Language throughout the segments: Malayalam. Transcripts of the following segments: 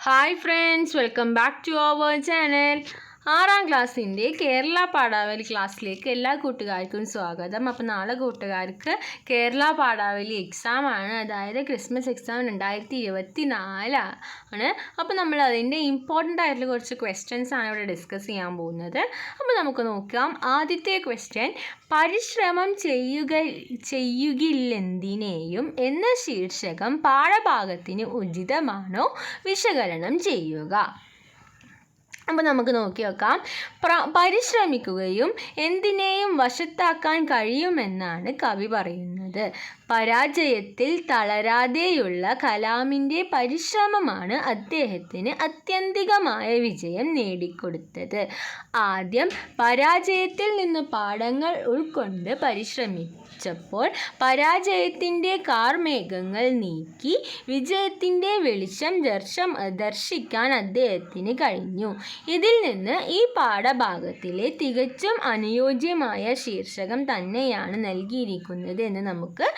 Hi friends, welcome back to our channel. 6ാം ക്ലാസ്സിൻ്റെ കേരള പാഠാവലി ക്ലാസ്സിലേക്ക് എല്ലാ കൂട്ടുകാർക്കും സ്വാഗതം. അപ്പോൾ നാളെ കൂട്ടുകാർക്ക് കേരള പാഠാവലി എക്സാമാണ്, അതായത് ക്രിസ്മസ് എക്സാം 2024 ആണ്. അപ്പോൾ നമ്മൾ അതിൻ്റെ ഇമ്പോർട്ടൻ്റ് ആയിട്ടുള്ള കുറച്ച് ക്വസ്റ്റ്യൻസ് ആണ് ഇവിടെ ഡിസ്കസ് ചെയ്യാൻ പോകുന്നത്. അപ്പോൾ നമുക്ക് നോക്കാം. ആദ്യത്തെ ക്വസ്റ്റ്യൻ, പരിശ്രമം ചെയ്യുകില്ലെന്തിനേയും എന്ന ശീർഷകം പാഠഭാഗത്തിന് ഉചിതമാണോ വിശകലനം ചെയ്യുക. അപ്പോൾ നമുക്ക് നോക്കി നോക്കാം. പരിശ്രമിക്കുകയും എന്തിനേയും വശത്താക്കാൻ കഴിയുമെന്നാണ് കവി പറയുന്നത്. പരാജയത്തിൽ തളരാതെയുള്ള കലാമിൻ്റെ പരിശ്രമമാണ് അദ്ദേഹത്തിന് ആത്യന്തികമായ വിജയം നേടിക്കൊടുത്തത്. ആദ്യം പരാജയത്തിൽ നിന്ന് പാഠങ്ങൾ ഉൾക്കൊണ്ട് പരിശ്രമിച്ചപ്പോൾ പരാജയത്തിൻ്റെ കാർമേഘങ്ങൾ നീക്കി വിജയത്തിൻ്റെ വെളിച്ചം ദർശിക്കാൻ അദ്ദേഹത്തിന് കഴിഞ്ഞു. ഇതിൽ നിന്ന് ഈ പാഠഭാഗത്തിലെ തികച്ചും അനുയോജ്യമായ ശീർഷകം തന്നെയാണ് നൽകിയിരിക്കുന്നത് എന്ന് നമുക്ക്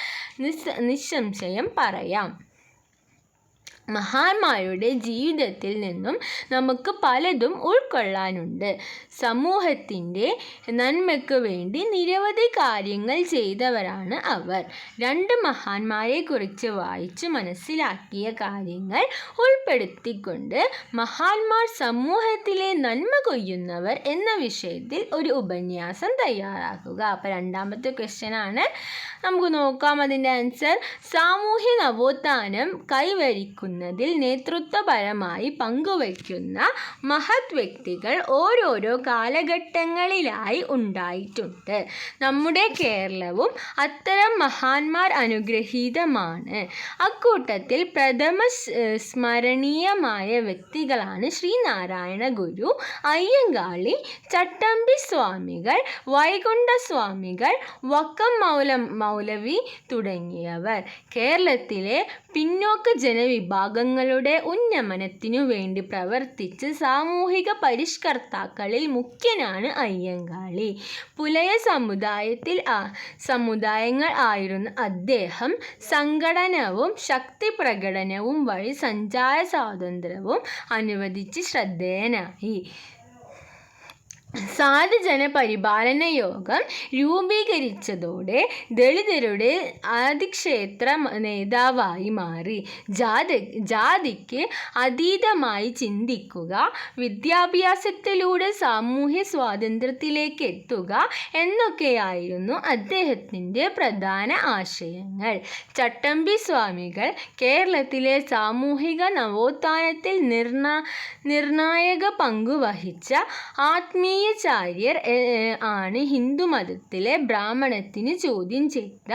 നിസ്സംശയം പറയാം. മഹാന്മാരുടെ ജീവിതത്തിൽ നിന്നും നമുക്ക് പലതും ഉൾക്കൊള്ളാനുണ്ട്. സമൂഹത്തിൻ്റെ നന്മയ്ക്ക് വേണ്ടി നിരവധി കാര്യങ്ങൾ ചെയ്തവരാണ് അവർ. 2 മഹാന്മാരെക്കുറിച്ച് വായിച്ചു മനസ്സിലാക്കിയ കാര്യങ്ങൾ ഉൾപ്പെടുത്തിക്കൊണ്ട് മഹാന്മാർ സമൂഹത്തിലെ നന്മ കൊയ്യുന്നവർ എന്ന വിഷയത്തിൽ ഒരു ഉപന്യാസം തയ്യാറാക്കുക. അപ്പോൾ 2ാമത്തെ ക്വസ്റ്റ്യനാണ്. നമുക്ക് നോക്കാം അതിൻ്റെ ആൻസർ. സാമൂഹ്യ നവോത്ഥാനം കൈവരിക്കുന്നതിൽ നേതൃത്വപരമായി പങ്കുവയ്ക്കുന്ന മഹത് വ്യക്തികൾ ഓരോരോ കാലഘട്ടങ്ങളിലായി ഉണ്ടായിട്ടുണ്ട്. നമ്മുടെ കേരളവും അത്തരം മഹാന്മാർ അനുഗ്രഹീതമാണ്. അക്കൂട്ടത്തിൽ പ്രഥമ സ്മരണീയമായ വ്യക്തികളാണ് ശ്രീനാരായണ ഗുരു, അയ്യങ്കാളി, ചട്ടമ്പി സ്വാമികൾ, വൈകുണ്ഠ സ്വാമികൾ, വക്കം മൗലവി തുടങ്ങിയവർ. കേരളത്തിലെ പിന്നോക്ക ജനവിഭാഗങ്ങളുടെ ഉന്നമനത്തിനു വേണ്ടി പ്രവർത്തിച്ച് സാമൂഹിക പരിഷ്കർത്താക്കളിൽ മുഖ്യനാണ് അയ്യങ്കാളി. പുലയ സമുദായങ്ങൾ ആയിരുന്ന അദ്ദേഹം സംഘടനവും ശക്തി പ്രകടനവും വഴി സഞ്ചാര സ്വാതന്ത്ര്യവും അനുവദിച്ച് ശ്രദ്ധേയനായി. സാധുജന പരിപാലന യോഗം രൂപീകരിച്ചതോടെ ദളിതരുടെ ആദിക്ഷേത്ര നേതാവായി മാറി. ജാതിക്ക് അതീതമായി ചിന്തിക്കുക, വിദ്യാഭ്യാസത്തിലൂടെ സാമൂഹ്യ സ്വാതന്ത്ര്യത്തിലേക്ക് എത്തുക എന്നൊക്കെയായിരുന്നു അദ്ദേഹത്തിൻ്റെ പ്രധാന ആശയങ്ങൾ. ചട്ടമ്പി സ്വാമികൾ കേരളത്തിലെ സാമൂഹിക നവോത്ഥാനത്തിൽ നിർണായക പങ്കുവഹിച്ച ആത്മീയ ചാര്യർ ആണ്. ഹിന്ദുമതത്തിലെ ബ്രാഹ്മണത്തിന് ചോദ്യം ചെയ്ത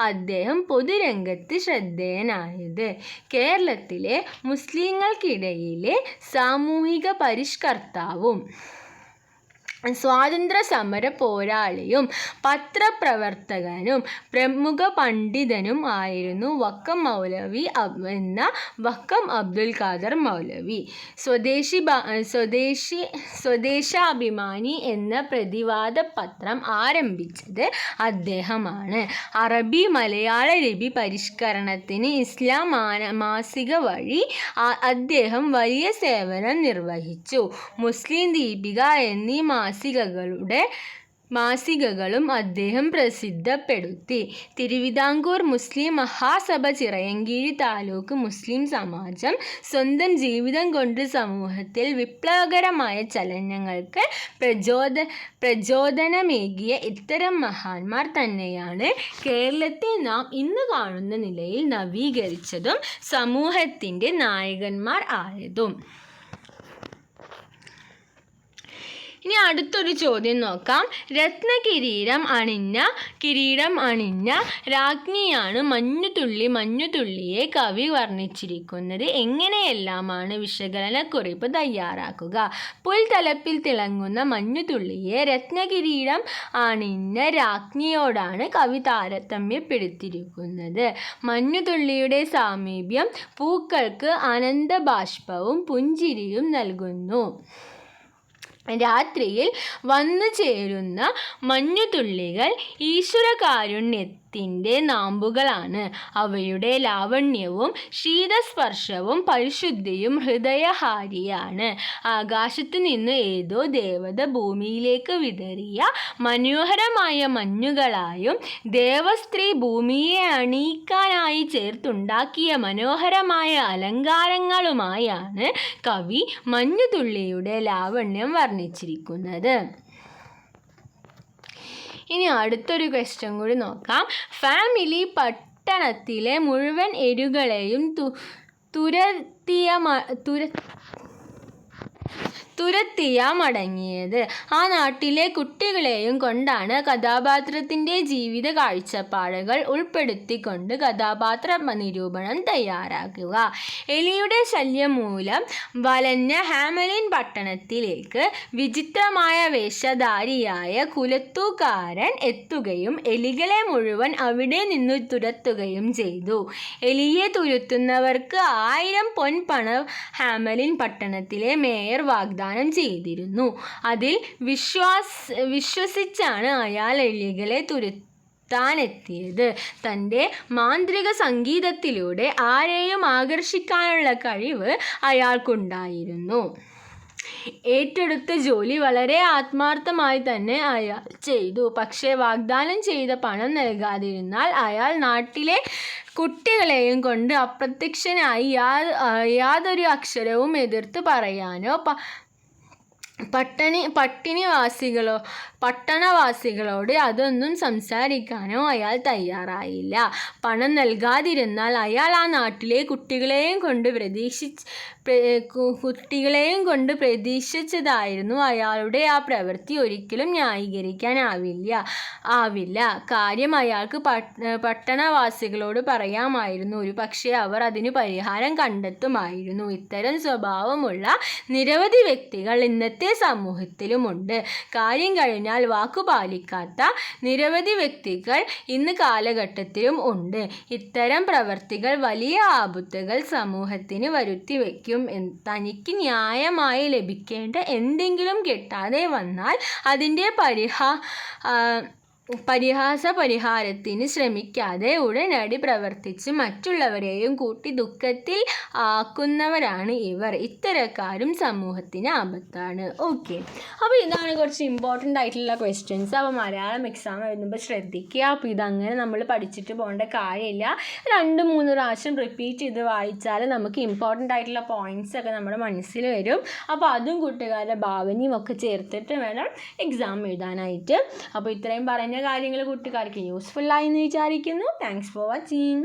അദ്ദേഹം പൊതുരംഗത്ത് ശ്രദ്ധേയനായത്. കേരളത്തിലെ മുസ്ലിങ്ങൾക്കിടയിലെ സാമൂഹിക പരിഷ്കർത്താവും സ്വാതന്ത്ര്യ സമര പോരാളിയും പത്രപ്രവർത്തകനും പ്രമുഖ പണ്ഡിതനും ആയിരുന്നു വക്കം അബ്ദുൽ ഖാദർ മൗലവി. സ്വദേശാഭിമാനി എന്ന പ്രതിവാദ പത്രം ആരംഭിച്ചത് അദ്ദേഹമാണ്. അറബി മലയാള ലിപി പരിഷ്കരണത്തിന് ഇസ്ലാം മാസിക വഴി അദ്ദേഹം വലിയ സേവനം നിർവഹിച്ചു. മുസ്ലിം ദീപിക എന്നീ മാസികകളും അദ്ദേഹം പ്രസിദ്ധപ്പെടുത്തി. തിരുവിതാംകൂർ മുസ്ലിം മഹാസഭ, ചിറയൻകീഴ് താലൂക്ക് മുസ്ലിം സമാജം സ്വന്തം ജീവിതം കൊണ്ട് സമൂഹത്തിൽ വിപ്ലവകരമായ ചലനങ്ങൾക്ക് പ്രചോദനമേകിയ ഇത്തരം മഹാന്മാർ തന്നെയാണ് കേരളത്തെ നാം ഇന്ന് കാണുന്ന നിലയിൽ നവീകരിച്ചതും സമൂഹത്തിൻ്റെ നായകന്മാർ ആയതും. ഇനി അടുത്തൊരു ചോദ്യം നോക്കാം. രത്നകിരീടം അണിഞ്ഞ രാജ്ഞിയാണ് മഞ്ഞുതുള്ളിയെ കവി വർണ്ണിച്ചിരിക്കുന്നത്. എങ്ങനെയെല്ലാമാണ് വിശകലനക്കുറിപ്പ് തയ്യാറാക്കുക. പുൽത്തലപ്പിൽ തിളങ്ങുന്ന മഞ്ഞുതുള്ളിയെ രത്നകിരീടം അണിഞ്ഞ രാജ്ഞിയോടാണ് കവി താരതമ്യപ്പെടുത്തിയിരിക്കുന്നത്. മഞ്ഞുതുള്ളിയുടെ സാമീപ്യം പൂക്കൾക്ക് ആനന്ദബാഷ്പവും പുഞ്ചിരിയും നൽകുന്നു. രാത്രിയിൽ വന്നു ചേരുന്ന മഞ്ഞുതുള്ളികൾ ഈശ്വരകാരുണ്യത്തെ ത്തിൻ്റെ നാമ്പുകളാണ്. അവയുടെ ലാവണ്യവും ശീതസ്പർശവും പരിശുദ്ധിയും ഹൃദയഹാരിയാണ്. ആകാശത്തു നിന്ന് ഏതോ ദേവത ഭൂമിയിലേക്ക് വിതറിയ മനോഹരമായ മഞ്ഞുകളായും ദേവസ്ത്രീ ഭൂമിയെ അണിയിക്കാനായി ചേർത്തുണ്ടാക്കിയ മനോഹരമായ അലങ്കാരങ്ങളുമായാണ് കവി മഞ്ഞുതുള്ളിയുടെ ലാവണ്യം വർണ്ണിച്ചിരിക്കുന്നത്. ഇനി അടുത്തൊരു ക്വസ്റ്റ്യൻ കൂടി നോക്കാം. ഫാമിലി പട്ടണത്തിലെ മുഴുവൻ എരുകളെയും തുരത്തിയ മടങ്ങിയത്. ആ നാട്ടിലെ കുട്ടികളെയും കൊണ്ടാണ് കഥാപാത്രത്തിൻ്റെ ജീവിത കാഴ്ചപ്പാടുകൾ ഉൾപ്പെടുത്തിക്കൊണ്ട് കഥാപാത്ര നിരൂപണം തയ്യാറാക്കുക. എലിയുടെ ശല്യം മൂലം വലഞ്ഞ ഹാമലിൻ പട്ടണത്തിലേക്ക് വിചിത്രമായ വേഷധാരിയായ കുലത്തുകാരൻ എത്തുകയും എലികളെ മുഴുവൻ അവിടെ നിന്നു തുരത്തുകയും ചെയ്തു. എലിയെ തുരത്തുന്നവർക്ക് 1000 പൊൻപണം ഹാമലിൻ പട്ടണത്തിലെ മേയർ വാഗ്ദാനം ചെയ്തിരുന്നു. അതിൽ വിശ്വസിച്ചാണ് അയാൾ എലികളെ തുരത്താനെത്തിയത്. തൻ്റെ മാന്ത്രിക സംഗീതത്തിലൂടെ ആരെയും ആകർഷിക്കാനുള്ള കഴിവ് അയാൾക്കുണ്ടായിരുന്നു. ഏറ്റെടുത്ത ജോലി വളരെ ആത്മാർത്ഥമായി തന്നെ അയാൾ ചെയ്തു. പക്ഷേ വാഗ്ദാനം ചെയ്ത പണം നൽകാതിരുന്നാൽ അയാൾ നാട്ടിലെ കുട്ടികളെയും കൊണ്ട് അപ്രത്യക്ഷനായി യാതൊരു അക്ഷരവും എതിർത്ത് പറയാനോ പട്ടണവാസികളോട് അതൊന്നും സംസാരിക്കാനോ അയാൾ തയ്യാറായില്ല. പണം നൽകാതിരുന്നാൽ അയാൾ ആ നാട്ടിലെ കുട്ടികളെയും കൊണ്ട് പ്രതീക്ഷിച്ചതായിരുന്നു അയാളുടെ ആ പ്രവൃത്തി ഒരിക്കലും ന്യായീകരിക്കാനാവില്ല. കാര്യം അയാൾക്ക് പട്ടണവാസികളോട് പറയാമായിരുന്നു. ഒരുപക്ഷെ അവർ അതിന് പരിഹാരം കണ്ടെത്തുമായിരുന്നു. ഇത്തരം സ്വഭാവമുള്ള നിരവധി വ്യക്തികൾ ഇന്നത്തെ സമൂഹത്തിലുമുണ്ട്. കാര്യം കഴിഞ്ഞാൽ വാക്കുപാലിക്കാത്ത നിരവധി വ്യക്തികൾ ഇന്ന് കാലഘട്ടത്തിലും ഉണ്ട്. ഇത്തരം പ്രവർത്തികൾ വലിയ ആപത്തുകൾ സമൂഹത്തിന് വരുത്തിവെക്കും. തനിക്ക് ന്യായമായി ലഭിക്കേണ്ട എന്തെങ്കിലും കിട്ടാതെ വന്നാൽ അതിൻ്റെ പരിഹാരത്തിന് ശ്രമിക്കാതെ ഉടനടി പ്രവർത്തിച്ച് മറ്റുള്ളവരെയും കൂട്ടി ദുഃഖത്തിൽ ആക്കുന്നവരാണ് ഇവർ. ഇത്തരക്കാരും സമൂഹത്തിന് ആപത്താണ്. ഓക്കെ, അപ്പോൾ ഇതാണ് കുറച്ച് ഇമ്പോർട്ടൻ്റ് ആയിട്ടുള്ള ക്വസ്റ്റ്യൻസ്. അപ്പോൾ മലയാളം എക്സാം എഴുതുമ്പോൾ ശ്രദ്ധിക്കുക. അപ്പോൾ ഇതങ്ങനെ നമ്മൾ പഠിച്ചിട്ട് പോകേണ്ട കാര്യമില്ല. 2-3 പ്രാവശ്യം റിപ്പീറ്റ് ചെയ്ത് വായിച്ചാൽ നമുക്ക് ഇമ്പോർട്ടൻ്റ് ആയിട്ടുള്ള പോയിൻറ്റ്സ് ഒക്കെ നമ്മുടെ മനസ്സിൽ വരും. അപ്പോൾ അതും കൂട്ടുകാരുടെ ഭാവനയും ഒക്കെ ചേർത്തിട്ട് വേണം എക്സാം എഴുതാനായിട്ട്. അപ്പോൾ ഇത്രയും പറഞ്ഞ കാര്യങ്ങൾ കൂട്ടുകാർക്ക് യൂസ്ഫുൾ ആയി എന്ന് വിചാരിക്കുന്നു. Thanks for watching.